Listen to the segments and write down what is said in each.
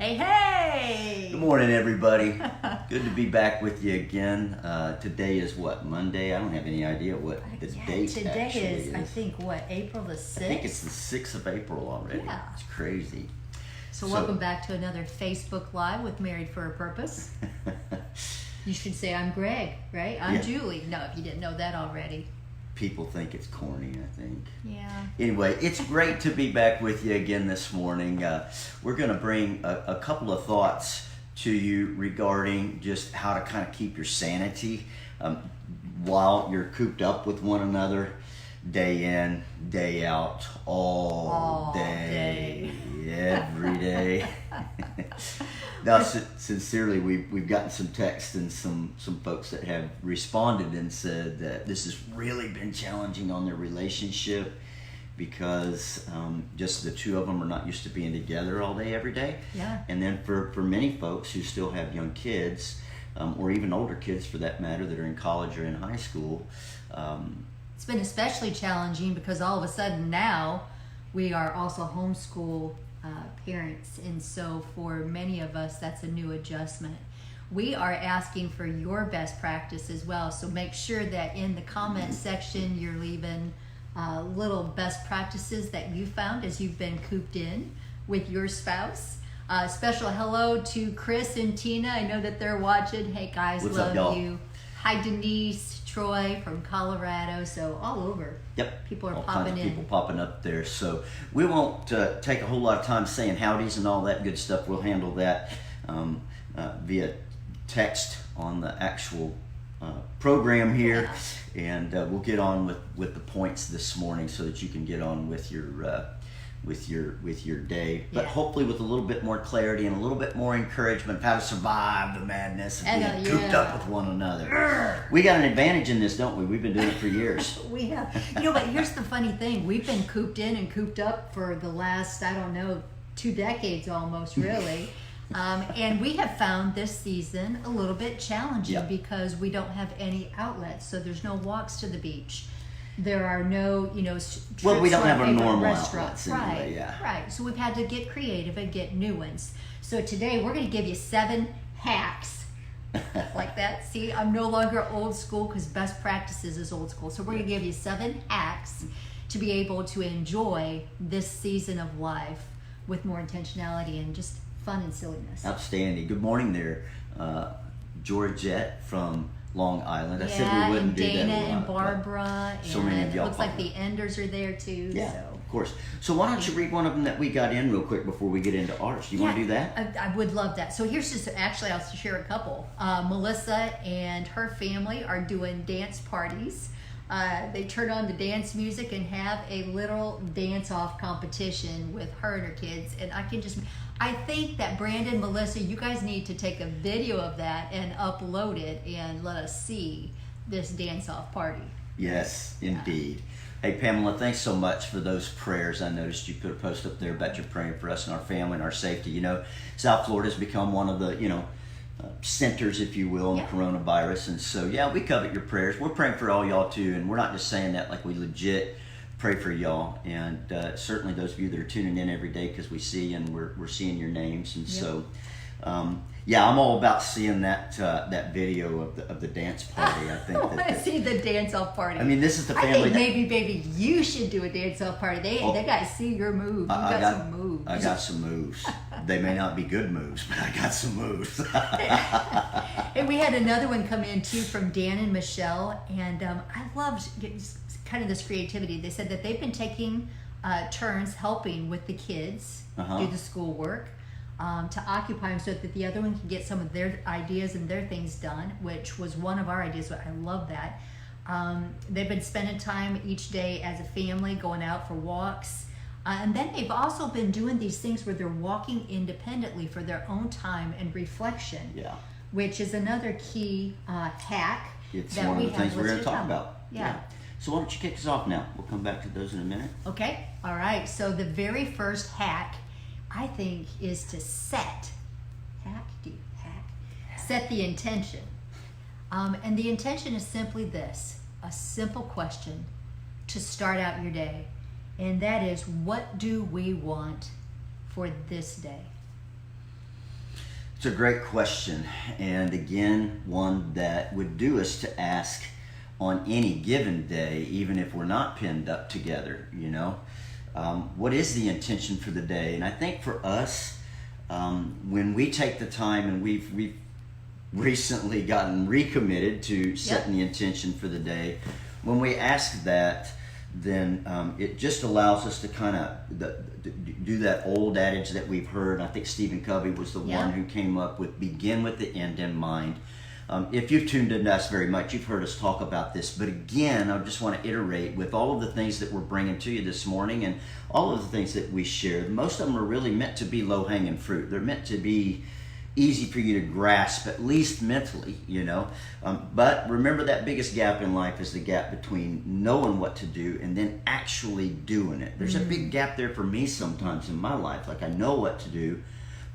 Hey, hey! Good morning, everybody. Good to be back with you again. Today is what, Monday? I don't have any idea what the date today actually is. I think, what, April the 6th? I think it's the 6th of April already. Yeah. It's crazy. So welcome back to another Facebook Live with Married for a Purpose. You should say, I'm Greg, right? I'm Julie. No, if you didn't know that already. People think it's corny, I think. Yeah. Anyway, it's great to be back with you again this morning. We're going to bring a couple of thoughts to you regarding just how to kind of keep your sanity while you're cooped up with one another, day in, day out, all day, every day. Now, sincerely, we've gotten some texts and some folks that have responded and said that this has really been challenging on their relationship because just the two of them are not used to being together all day, every day. Yeah. And then for many folks who still have young kids, or even older kids for that matter, that are in college or in high school. It's been especially challenging because all of a sudden now we are also homeschool parents, and so for many of us that's a new adjustment. We are asking for your best practice as well, so make sure that in the comment section you're leaving little best practices that you found as you've been cooped in with your spouse. Special hello to Chris and Tina. I know that they're watching. Hey guys, What's love up, y'all? you. Hi Denise, Troy from Colorado, so all over. Yep. People are all popping kinds of in. people popping up there. So we won't take a whole lot of time saying howdies and all that good stuff. We'll handle that via text on the actual program here, and we'll get on with the points this morning so that you can get on with your day, but hopefully with a little bit more clarity and a little bit more encouragement of how to survive the madness of being cooped up with one another. We got an advantage in this, don't we? We've been doing it for years. We have. But here's the funny thing. We've been cooped in and cooped up for the last, 2 decades almost, really. And we have found this season a little bit challenging because we don't have any outlets. So there's no walks to the beach. There are no, trips well, we don't to have our a favorite normal restaurants. outlets anyway, Right. So we've had to get creative and get new ones. So today we're going to give you 7 hacks like that. See, I'm no longer old school because best practices is old school. So we're going to give you 7 hacks to be able to enjoy this season of life with more intentionality and just fun and silliness. Outstanding. Good morning there, Georgette from Long Island. I said we wouldn't do that. Dana a lot, and Barbara. So many of y'all. Looks like the Enders are there too. Yeah, so. of course. So why don't you read one of them that we got in real quick before we get into ours? Do you want to do that? I would love that. So here's I'll share a couple. Melissa and her family are doing dance parties. They turn on the dance music and have a little dance-off competition with her and her kids. And I think that Brandon, Melissa, you guys need to take a video of that and upload it and let us see this dance-off party. Yes, indeed. Hey, Pamela, thanks so much for those prayers. I noticed you put a post up there about you praying for us and our family and our safety. South Florida has become one of the, centers, if you will, in the coronavirus. And so, we covet your prayers. We're praying for all y'all, too. And we're not just saying that like we legit pray for y'all. And certainly those of you that are tuning in every day because we see and we're seeing your names. And so, I'm all about seeing that video of the dance party. I think I want to see the dance-off party. I mean, this is the family. I think maybe you should do a dance-off party. They got to see your moves. You got some moves. I got some moves. They may not be good moves, but I got some moves. And we had another one come in too from Dan and Michelle, and I loved kind of this creativity. They said that they've been taking turns helping with the kids do the schoolwork. To occupy them so that the other one can get some of their ideas and their things done, which was one of our ideas. I love that. They've been spending time each day as a family, going out for walks. And then they've also been doing these things where they're walking independently for their own time and reflection, which is another key hack. It's that one we of the things we're going to talk down. about. Yeah. So why don't you kick us off now? We'll come back to those in a minute. Okay. All right. So the very first hack, I think, is to set the intention. And the intention is simply this, a simple question to start out your day. And that is, what do we want for this day? It's a great question, and again, one that would do us to ask on any given day, even if we're not pinned up together, you know. What is the intention for the day? And I think for us, when we take the time, and we've recently gotten recommitted to setting the intention for the day, when we ask that, then it just allows us to kind of do that old adage that we've heard. I think Stephen Covey was the one who came up with begin with the end in mind. If you've tuned into us very much, you've heard us talk about this. But again, I just want to iterate with all of the things that we're bringing to you this morning and all of the things that we shared. Most of them are really meant to be low-hanging fruit. They're meant to be easy for you to grasp, at least mentally, you know. But remember, that biggest gap in life is the gap between knowing what to do and then actually doing it. There's a big gap there for me sometimes in my life. Like, I know what to do,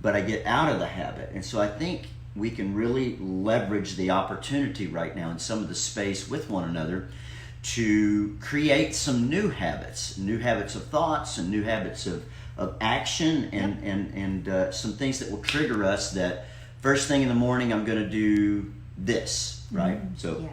but I get out of the habit. And so I think we can really leverage the opportunity right now in some of the space with one another to create some new habits of thoughts and new habits of action and some things that will trigger us that first thing in the morning I'm going to do this, right? So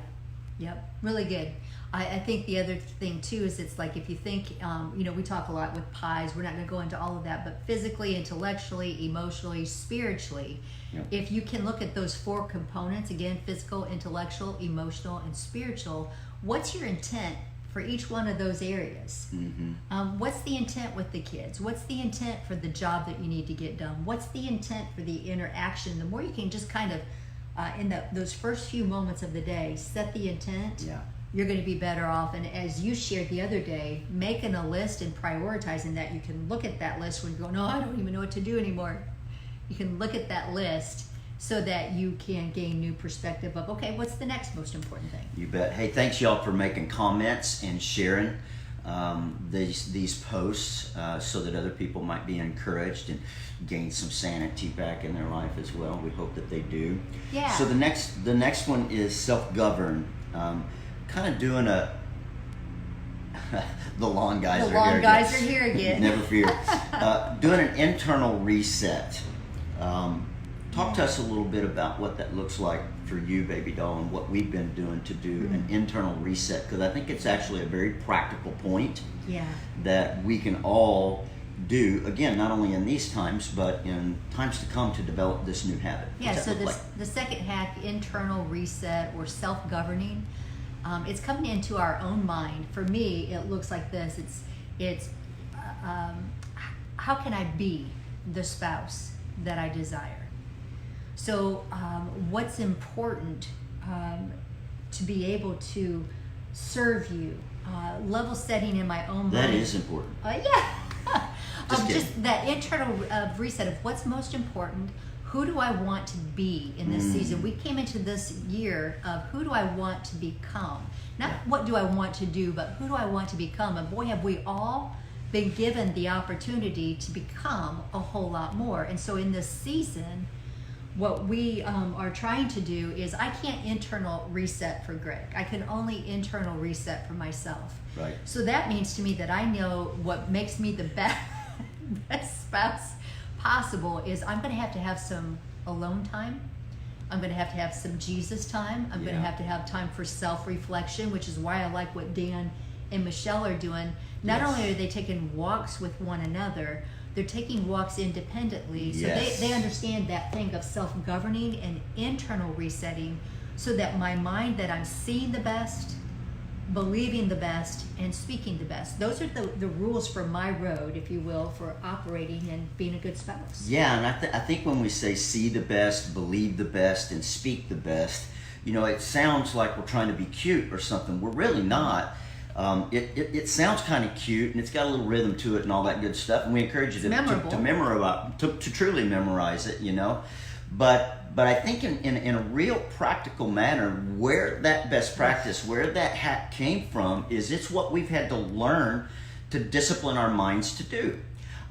really good. I think the other thing too is it's like if you think, we talk a lot with pies, we're not going to go into all of that, but physically, intellectually, emotionally, spiritually, if you can look at those four components, again, physical, intellectual, emotional, and spiritual, what's your intent for each one of those areas? What's the intent with the kids? What's the intent for the job that you need to get done? What's the intent for the interaction? The more you can just kind of, in those first few moments of the day, set the intent, you're going to be better off. And as you shared the other day, making a list and prioritizing that, you can look at that list when you go, no, I don't even know what to do anymore. You can look at that list so that you can gain new perspective of, okay, what's the next most important thing? You bet. Hey, thanks y'all for making comments and sharing these posts so that other people might be encouraged and gain some sanity back in their life as well. We hope that they do. Yeah. So the next one is self-govern. Kind of doing the long guys are here again. Never fear. Doing an internal reset. Talk to us a little bit about what that looks like for you, baby doll, and what we've been doing to do an internal reset, because I think it's actually a very practical point that we can all do, again, not only in these times, but in times to come to develop this new habit. So the second hack, internal reset or self-governing, it's coming into our own mind. For me, it looks like this. It's how can I be the spouse that I desire? So what's important to be able to serve you, level setting in my own mind. That is important. Just that internal reset of what's most important. Who do I want to be in this season? We came into this year of who do I want to become? Not what do I want to do, but who do I want to become? And boy, have we all been given the opportunity to become a whole lot more. And so in this season, what we are trying to do is, I can't internal reset for Greg. I can only internal reset for myself. Right. So that means to me that I know what makes me the best spouse possible is I'm going to have some alone time. I'm going to have some Jesus time. I'm going to have time for self-reflection, which is why I like what Dan and Michelle are doing. Not only are they taking walks with one another, they're taking walks independently. So they understand that thing of self-governing and internal resetting, so that my mind, that I'm seeing the best, believing the best, and speaking the best. Those are the rules for my road, if you will, for operating and being a good spouse. Yeah, and I think when we say see the best, believe the best, and speak the best, it sounds like we're trying to be cute or something. We're really not. It sounds kind of cute, and it's got a little rhythm to it and all that good stuff, and we encourage you to truly memorize it, But I think in a real practical manner, where that best practice, where that hack came from, is it's what we've had to learn to discipline our minds to do.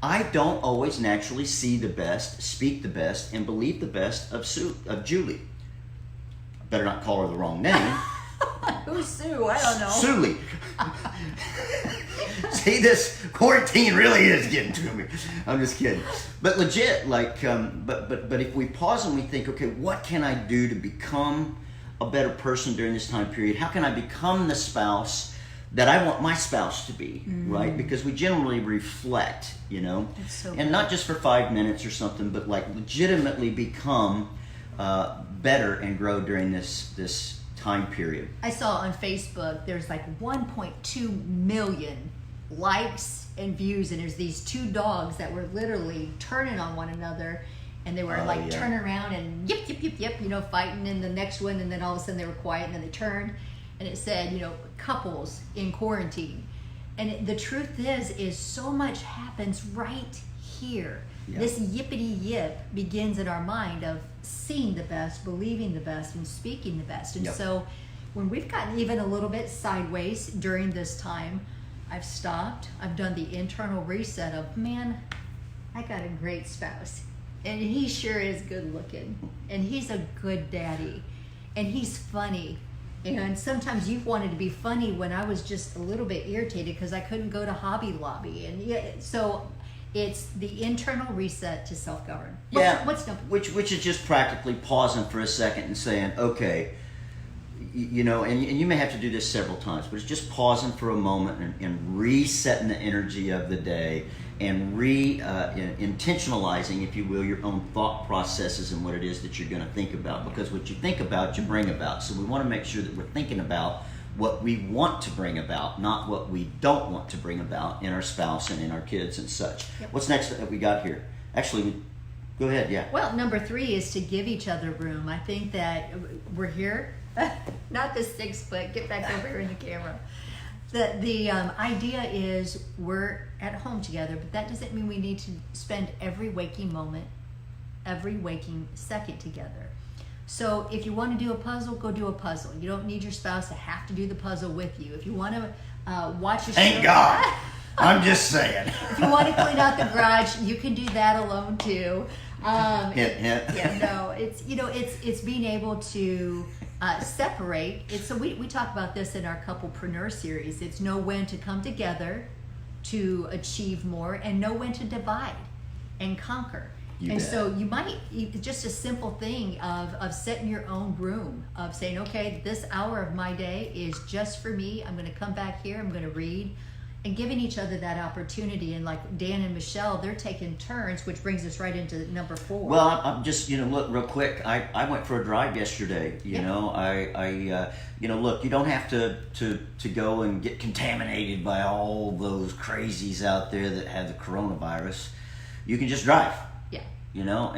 I don't always naturally see the best, speak the best, and believe the best of Julie. Better not call her the wrong name. Who's Sue? I don't know. Sully. See, this quarantine really is getting to me. I'm just kidding. But legit, like, but if we pause and we think, okay, what can I do to become a better person during this time period? How can I become the spouse that I want my spouse to be, right? Because we generally reflect, you know, That's so and not just for 5 minutes or something, but like legitimately become better and grow during this time period. I saw on Facebook there's like 1.2 million likes and views, and there's these two dogs that were literally turning on one another, and they were turn around and yip yip yip yip, you know, fighting in the next one, and then all of a sudden they were quiet, and then they turned, and it said, you know, couples in quarantine. And the truth is so much happens right here. Yeah. This yippity yip begins in our mind of seeing the best, believing the best, and speaking the best. And Yep. so when we've gotten even a little bit sideways during this time, I've stopped. I've done the internal reset of, man, I got a great spouse. And he sure is good looking. And he's a good daddy. And he's funny. And sometimes you've wanted to be funny when I was just a little bit irritated because I couldn't go to Hobby Lobby. And yeah, so it's the internal reset to self-govern. What's number? Which is just practically pausing for a second and saying, okay, you know, and you may have to do this several times, but it's just pausing for a moment and resetting the energy of the day and intentionalizing, if you will, your own thought processes and what it is that you're going to think about. Because what you think about, you bring about. So we want to make sure that we're thinking about what we want to bring about, not what we don't want to bring about in our spouse and in our kids and such. Yep. What's next that we got here? Actually, go ahead, yeah. Well, number 3 is to give each other room. I think that we're here, not the 6 foot, get back over here in the camera. The idea is we're at home together, but that doesn't mean we need to spend every waking moment, every waking second together. So if you want to do a puzzle, go do a puzzle. You don't need your spouse to have to do the puzzle with you. If you want to watch a show. Thank God. I'm just saying. If you want to clean out the garage, you can do that alone too. Hint, hint. Yeah, no, it's, you know, it's being able to separate. So we talk about this in our Couplepreneur series. It's know when to come together to achieve more and know when to divide and conquer. You and bet. so you might, just a simple thing of setting your own room, of saying, okay, this hour of my day is just for me. I'm going to come back here, I'm going to read, and giving each other that opportunity. And like Dan and Michelle, they're taking turns, which brings us right into number 4. Well, I'm just, you know, look, real quick, I went for a drive yesterday, you Yeah. know, you know, look, you don't have to go and get contaminated by all those crazies out there that have the coronavirus. You can just drive. Yeah. You know,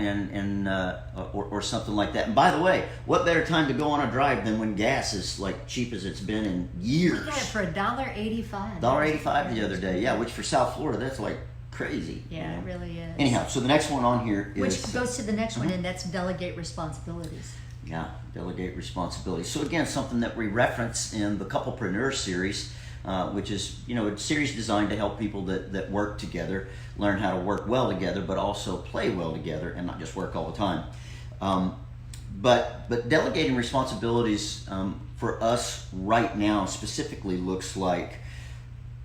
or something like that. And by the way, what better time to go on a drive than when gas is like cheap as it's been in years? We got it for $1.85. $1.85 the other day, yeah. Which for South Florida, that's like crazy. Yeah, you know? it really is. Anyhow, so the next one on here is Which goes to the next one, and that's delegate responsibilities. yeah, delegate responsibility. So again, something that we reference in the Couplepreneur series, which is, you know, a series designed to help people that work together learn how to work well together, but also play well together and not just work all the time. But delegating responsibilities for us right now specifically looks like,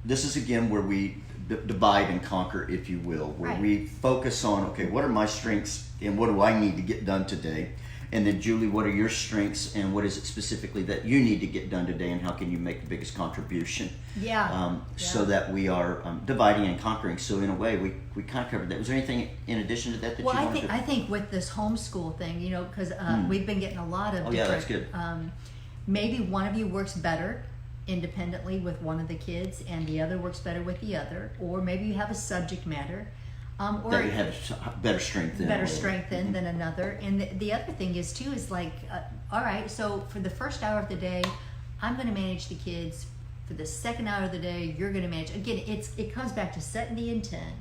this is again where we divide and conquer, if you will, where Right. we focus on, okay, what are my strengths and what do I need to get done today? And then Julie, what are your strengths and what is it specifically that you need to get done today, and how can you make the biggest contribution? Yeah. So that we are dividing and conquering. So in a way, we kind of covered that. Was there anything in addition to that Well, you I wanted think to? I think with this homeschool thing, you know, because we've been getting a lot of Oh, different. yeah, that's good. Maybe one of you works better independently with one of the kids, and the other works better with the other, or maybe you have a subject matter, or that you have better strength in. better strength in than another. And the other thing is too is like, all right, so for the first hour of the day, I'm going to manage the kids. For the second hour of the day, you're going to manage. Again, it comes back to setting the intent,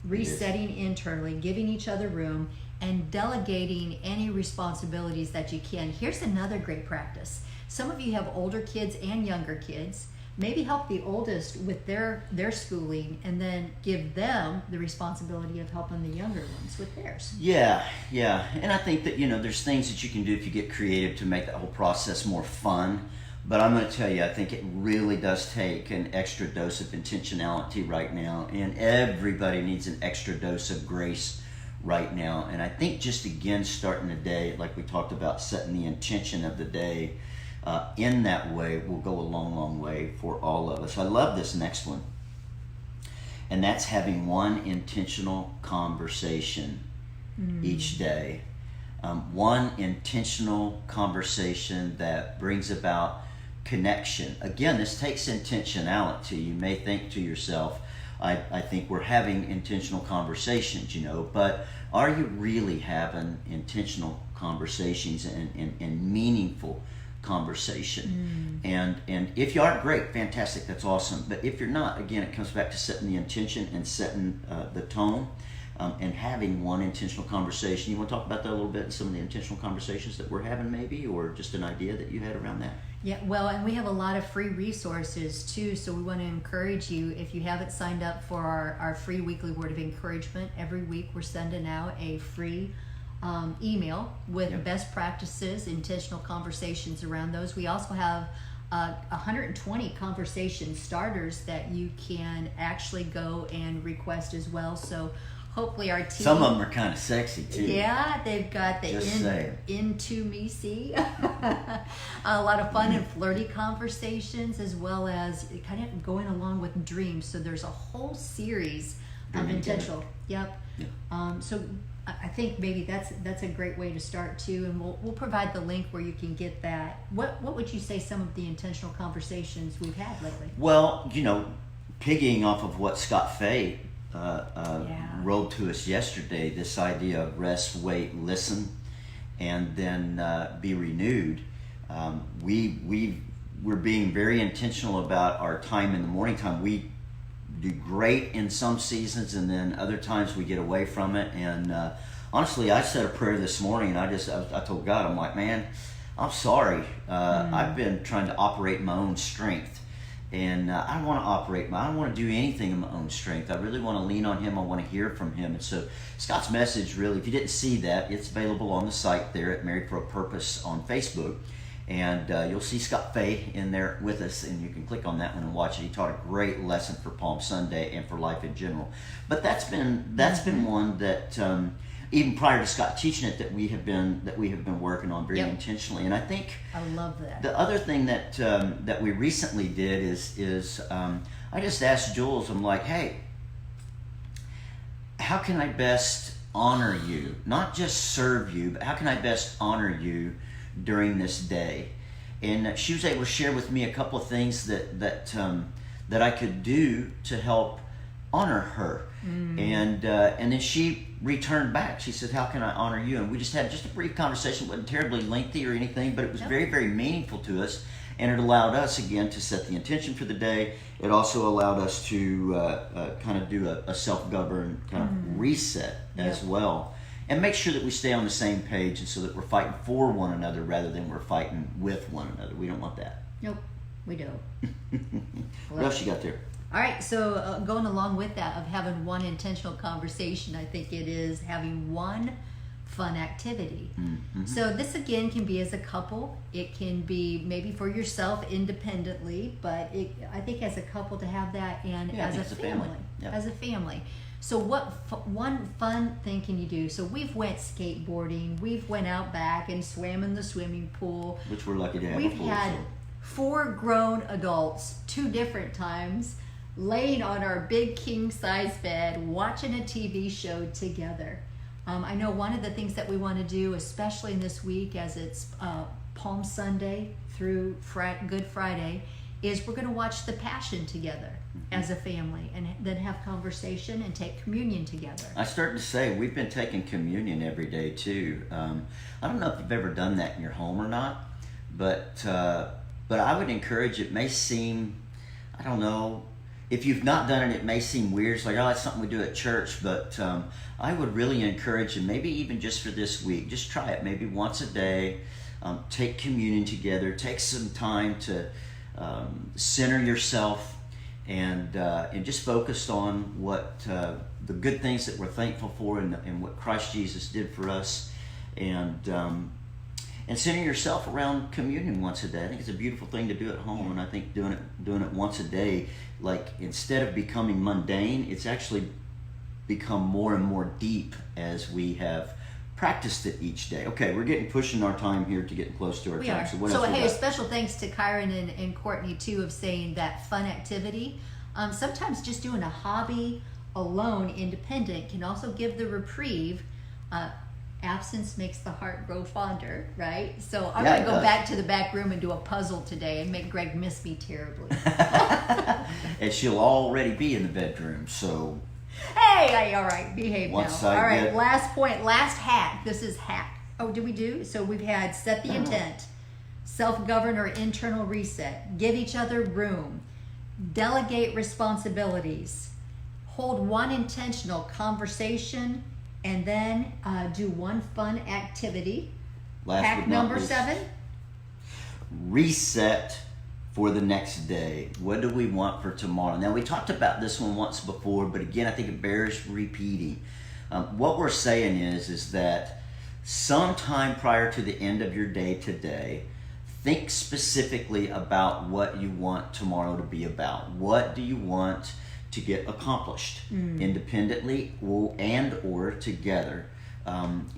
resetting internally, giving each other room, and delegating any responsibilities that you can. Here's another great practice. Some of you have older kids and younger kids. Maybe help the oldest with their schooling, and then give them the responsibility of helping the younger ones with theirs. Yeah, and I think that, you know, there's things that you can do if you get creative to make that whole process more fun But I'm going to tell you, I think it really does take an extra dose of intentionality right now, and everybody needs an extra dose of grace right now. And I think just again starting the day, like we talked about, setting the intention of the day in that way will go a long, long way for all of us. I love this next one, and that's having one intentional conversation each day. One intentional conversation that brings about connection. Again, this takes intentionality. You may think to yourself, I think we're having intentional conversations, but are you really having intentional conversations and meaningful conversation? And if you are, great, fantastic, that's awesome. But if you're not, again, it comes back to setting the intention and setting the tone. And having one intentional conversation. You want to talk about that a little bit, and some of the intentional conversations that we're having maybe, or just an idea that you had around that? Yeah, well, and we have a lot of free resources too, so we want to encourage you, if you haven't signed up for our free weekly word of encouragement, every week we're sending out a free email with best practices, intentional conversations around those. We also have 120 conversation starters that you can actually go and request as well. So hopefully our team. Some of them are kind of sexy too. Yeah, they've got the into me see a lot of fun and flirty conversations, as well as kind of going along with dreams. So there's a whole series of intentional. Yep. Yeah. So I think maybe that's a great way to start too, and we'll provide the link where you can get that. What would you say some of the intentional conversations we've had lately? Well, piggying off of what Scott Fay wrote to us yesterday, this idea of rest, wait, listen, and then be renewed. We're being very intentional about our time in the morning time. We do great in some seasons, and then other times we get away from it. And honestly, I said a prayer this morning, and I told God, I'm like, man, I'm sorry. I've been trying to operate my own strength. And I don't want to I don't want to do anything in my own strength. I really want to lean on Him. I want to hear from Him. And so Scott's message, really, if you didn't see that, it's available on the site there at Married for a Purpose on Facebook. And you'll see Scott Fay in there with us, and you can click on that one and watch it. He taught a great lesson for Palm Sunday and for life in general. But that's been one that even prior to Scott teaching it, that we have been working on very intentionally. And I think I love that. The other thing that we recently did is I just asked Jules, I'm like, hey, how can I best honor you? Not just serve you, but how can I best honor you during this day? And she was able to share with me a couple of things that I could do to help honor her. And then she returned back. She said, how can I honor you? And we just had just a brief conversation. It wasn't terribly lengthy or anything, but it was very, very meaningful to us. And it allowed us, again, to set the intention for the day. It also allowed us to kind of do a self-governed kind of reset as well. And make sure that we stay on the same page, and so that we're fighting for one another rather than we're fighting with one another. We don't want that. Nope, we don't. What else you got there? All right, so going along with that of having one intentional conversation, I think it is having one fun activity. Mm-hmm. So this again can be as a couple. It can be maybe for yourself independently, but I think as a couple to have that, and as a family. As a family. So what one fun thing can you do? So we've went skateboarding, we've went out back and swam in the swimming pool. Which we're lucky to have. We've had 4 grown adults 2 different times laying on our big king-size bed watching a TV show together. I know one of the things that we want to do, especially in this week as it's Palm Sunday through Good Friday, is we're going to watch The Passion together as a family, and then have conversation and take communion together. I started to say, we've been taking communion every day too. I don't know if you've ever done that in your home or not, but I would encourage. It may seem, I don't know, if you've not done it, it may seem weird. It's like, oh, that's something we do at church. But I would really encourage you, maybe even just for this week, just try it maybe once a day. Take communion together. Take some time to center yourself and just focus on what the good things that we're thankful for, and what Christ Jesus did for us. And and center yourself around communion once a day. I think it's a beautiful thing to do at home, and I think doing it once a day, like instead of becoming mundane, it's actually become more and more deep as we have practiced it each day. Okay, we're pushing our time here to getting close to our time. So what else we hey, got? a special thanks to Kyron and Courtney too of saying that fun activity. Sometimes just doing a hobby alone, independent, can also give the reprieve. Absence makes the heart grow fonder, right? So I'm going to go back to the back room and do a puzzle today and make Greg miss me terribly. And she'll already be in the bedroom, so. Hey, all right, behave Once now. I All right, get- last point, last hack. This is hack. Oh, did we do? So we've had set the intent, self-govern or internal reset, give each other room, delegate responsibilities, hold one intentional conversation, and then do one fun activity. Last Hack but not number least, 7. reset for the next day. What do we want for tomorrow? Now, we talked about this one once before, but again, I think it bears repeating. What we're saying is that sometime prior to the end of your day today, think specifically about what you want tomorrow to be about. What do you want to get accomplished independently or together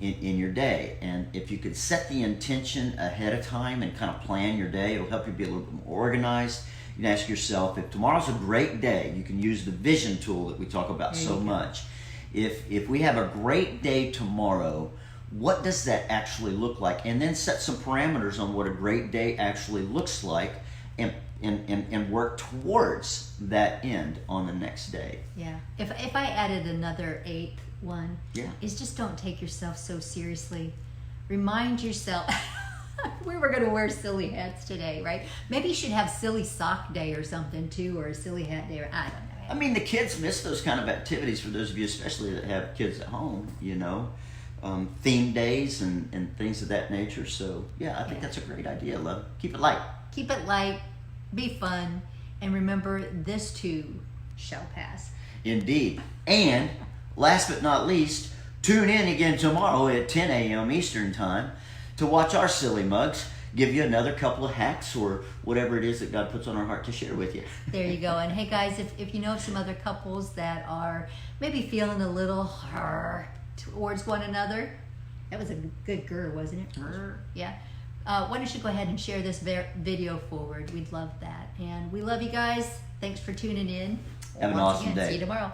in your day? And if you could set the intention ahead of time and kind of plan your day, it'll help you be a little bit more organized. You can ask yourself, if tomorrow's a great day, you can use the vision tool that we talk about so much. If we have a great day tomorrow, what does that actually look like? And then set some parameters on what a great day actually looks like, and work towards that end on the next day. Yeah. If I added another 8th one, Yeah. is just don't take yourself so seriously. Remind yourself. We were going to wear silly hats today, right? Maybe you should have silly sock day or something too, or a silly hat day. Or, I don't know. I mean, the kids miss those kind of activities, for those of you especially that have kids at home, theme days and things of that nature. So, yeah, I think that's a great idea, love. Keep it light. Keep it light, be fun, and remember this too shall pass. Indeed. And last but not least, tune in again tomorrow at 10 a.m. Eastern Time to watch our silly mugs give you another couple of hacks or whatever it is that God puts on our heart to share with you. There you go. And hey guys, if you know some other couples that are maybe feeling a little towards one another, that was a good grr, wasn't it? Yeah. Why don't you go ahead and share this video forward? We'd love that. And we love you guys. Thanks for tuning in. Have an awesome day. See you tomorrow.